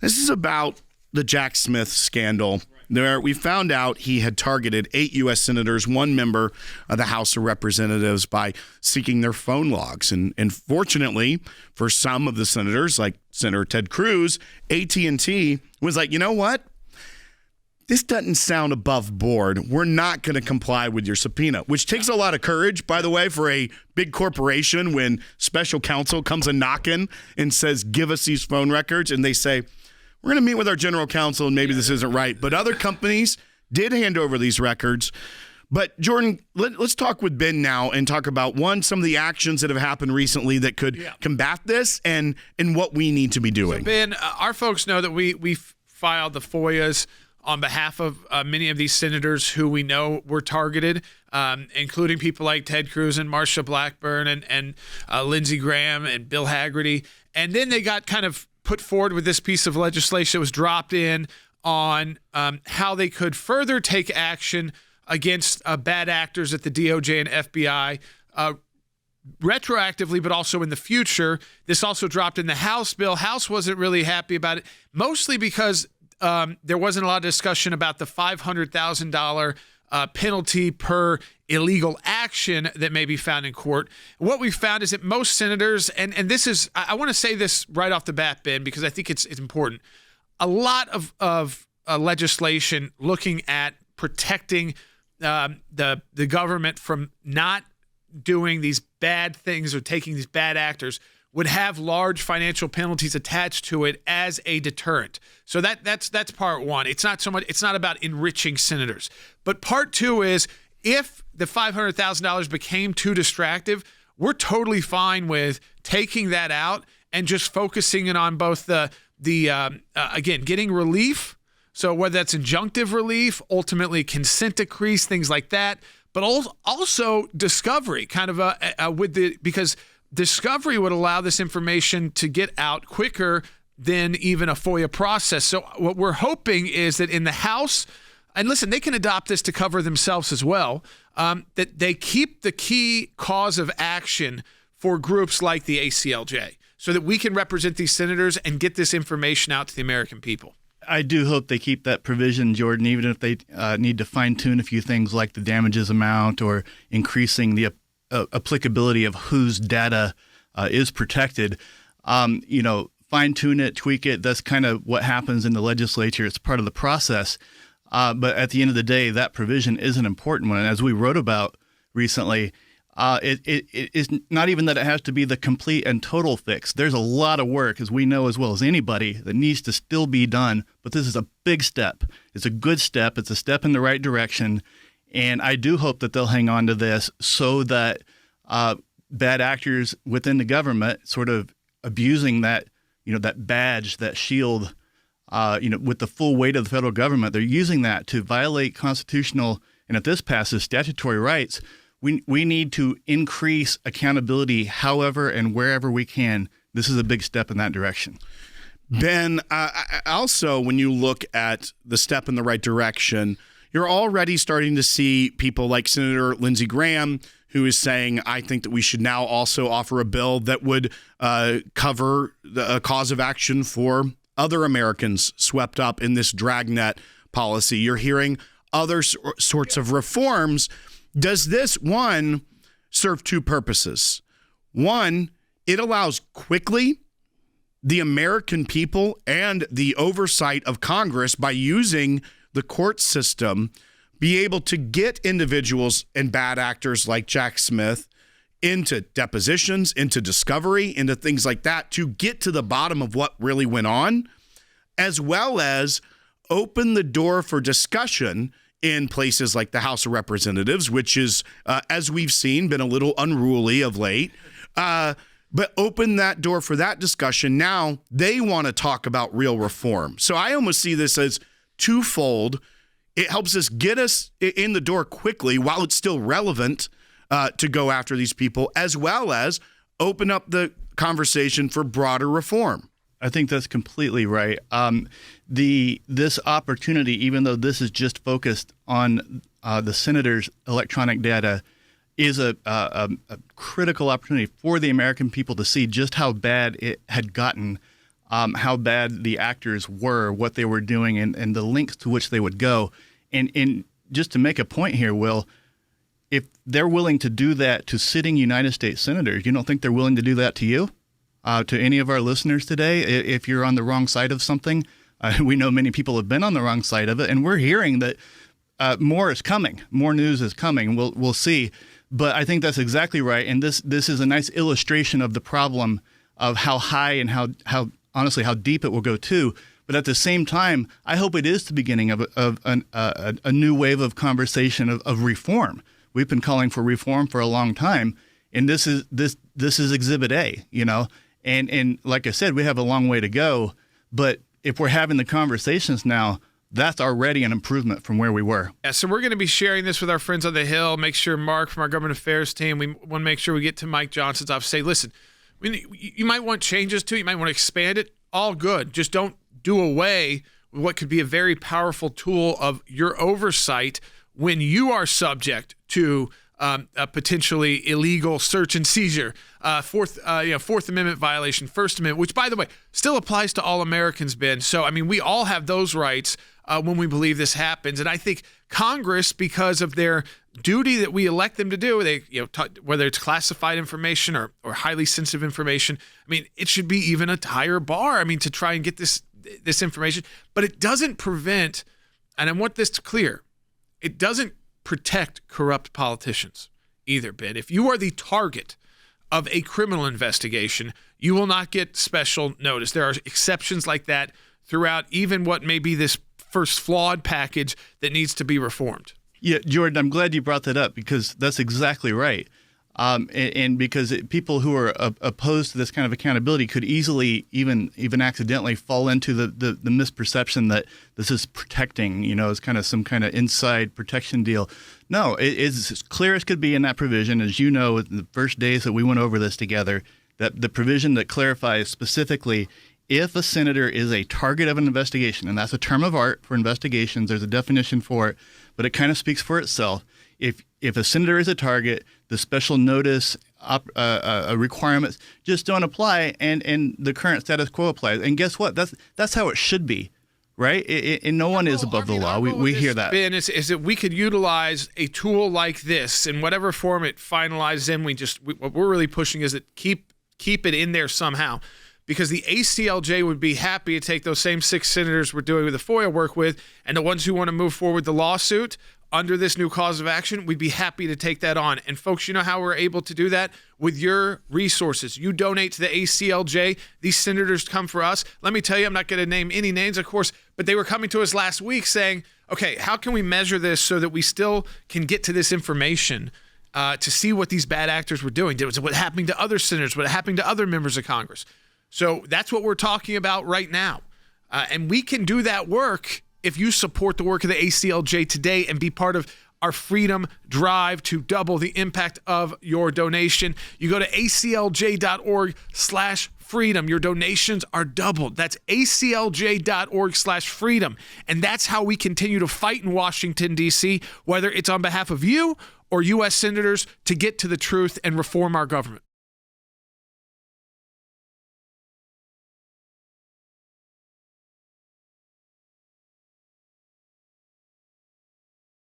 This is about the Jack Smith scandal. There, we found out he had targeted 8 U.S. senators, 1 member of the House of Representatives, by seeking their phone logs. And fortunately, for some of the senators, like Senator Ted Cruz, AT&T was like, you know what? This doesn't sound above board. We're not going to comply with your subpoena, which takes a lot of courage, by the way, for a big corporation when special counsel comes a knocking and says, give us these phone records. And they say, we're going to meet with our general counsel and maybe this isn't right. But other companies did hand over these records. But Jordan, let's talk with Ben now and talk about, one, some of the actions that have happened recently that could combat this and what we need to be doing. So Ben, our folks know that we filed the FOIAs on behalf of many of these senators who we know were targeted, including people like Ted Cruz and Marsha Blackburn and Lindsey Graham and Bill Hagerty. And then they got kind of put forward with this piece of legislation that was dropped in on how they could further take action against bad actors at the DOJ and FBI retroactively, but also in the future. This also dropped in the House bill. House wasn't really happy about it, mostly because there wasn't a lot of discussion about the $500,000 penalty per illegal action that may be found in court. What we found is that most senators, and this is, I want to say this right off the bat, Ben, because I think it's important. A lot of legislation looking at protecting the government from not doing these bad things or taking these bad actors would have large financial penalties attached to it as a deterrent. So that's part one. It's not about enriching senators. But part two is, if the $500,000 became too distractive, we're totally fine with taking that out and just focusing it on both the again, getting relief. So whether that's injunctive relief, ultimately consent decrees, things like that, but also discovery, kind of because discovery would allow this information to get out quicker than even a FOIA process. So what we're hoping is that in the House, and listen, they can adopt this to cover themselves as well, that they keep the key cause of action for groups like the ACLJ so that we can represent these senators and get this information out to the American people. I do hope they keep that provision, Jordan, even if they need to fine-tune a few things like the damages amount or increasing the applicability of whose data is protected. Fine-tune it, tweak it. That's kind of what happens in the legislature. It's part of the process. But at the end of the day, that provision is an important one. And as we wrote about recently, it is not even that it has to be the complete and total fix. There's a lot of work, as we know as well as anybody, that needs to still be done. But this is a big step. It's a good step. It's a step in the right direction. And I do hope that they'll hang on to this so that bad actors within the government sort of abusing that, that badge, that shield, with the full weight of the federal government, they're using that to violate constitutional, and if this passes, statutory rights. We need to increase accountability however and wherever we can. This is a big step in that direction. Ben, also, when you look at the step in the right direction, you're already starting to see people like Senator Lindsey Graham, who is saying, I think that we should now also offer a bill that would cover a cause of action for other Americans swept up in this dragnet policy. You're hearing other sorts of reforms. Does this, one, serve two purposes? One, it allows quickly the American people and the oversight of Congress, by using the court system, be able to get individuals and bad actors like Jack Smith into depositions, into discovery, into things like that, to get to the bottom of what really went on, as well as open the door for discussion in places like the House of Representatives, which is, as we've seen, been a little unruly of late. But open that door for that discussion. Now they want to talk about real reform. So I almost see this as twofold. It helps us get us in the door quickly while it's still relevant to go after these people, as well as open up the conversation for broader reform. I think that's completely right. This opportunity, even though this is just focused on the senator's electronic data, is a critical opportunity for the American people to see just how bad it had gotten how bad the actors were, what they were doing, and the lengths to which they would go. And just to make a point here, Will, if they're willing to do that to sitting United States senators, you don't think they're willing to do that to you? To any of our listeners today, if you're on the wrong side of something, we know many people have been on the wrong side of it, and we're hearing that more is coming, more news is coming. We'll see, but I think that's exactly right, and this is a nice illustration of the problem of how high and how honestly how deep it will go too. But at the same time, I hope it is the beginning of a new wave of conversation of reform. We've been calling for reform for a long time, and this is Exhibit A, And like I said, we have a long way to go. But if we're having the conversations now, that's already an improvement from where we were. Yeah, so we're going to be sharing this with our friends on the Hill. Make sure Mark from our government affairs team, we want to make sure we get to Mike Johnson's office. Say, listen, you might want changes to it. You might want to expand it. All good. Just don't do away with what could be a very powerful tool of your oversight when you are subject to a potentially illegal search and seizure, Fourth Amendment violation, First Amendment, which, by the way, still applies to all Americans, Ben. So, we all have those rights when we believe this happens. And I think Congress, because of their duty that we elect them to do, they, whether it's classified information or highly sensitive information, it should be even a higher bar, to try and get this information. But it doesn't prevent, and I want this to clear, it doesn't protect corrupt politicians either, Ben. If you are the target of a criminal investigation, you will not get special notice. There are exceptions like that throughout even what may be this first flawed package that needs to be reformed. Yeah, Jordan, I'm glad you brought that up because that's exactly right. And because people who are opposed to this kind of accountability could easily, even accidentally, fall into the misperception that this is protecting, it's kind of some kind of inside protection deal. No, it's as clear as could be in that provision, as you know, in the first days that we went over this together, that the provision that clarifies specifically if a senator is a target of an investigation, and that's a term of art for investigations, there's a definition for it, but it kind of speaks for itself. If a senator is a target, the special notice requirements just don't apply, and the current status quo applies. And guess what? That's how it should be, right? And no one is above the law. We hear that. Ben, is that we could utilize a tool like this in whatever form it finalizes in. What we're really pushing is that keep it in there somehow. Because the ACLJ would be happy to take those same 6 senators we're doing with the FOIA work with, and the ones who want to move forward the lawsuit under this new cause of action, we'd be happy to take that on. And folks, you know how we're able to do that? With your resources. You donate to the ACLJ. These senators come for us. Let me tell you, I'm not going to name any names, of course, but they were coming to us last week saying, okay, how can we measure this so that we still can get to this information to see what these bad actors were doing? What's happening to other senators? What's happening to other members of Congress? So that's what we're talking about right now. And we can do that work if you support the work of the ACLJ today and be part of our freedom drive to double the impact of your donation. You go to aclj.org/freedom. Your donations are doubled. That's aclj.org/freedom. And that's how we continue to fight in Washington, D.C., whether it's on behalf of you or U.S. senators, to get to the truth and reform our government.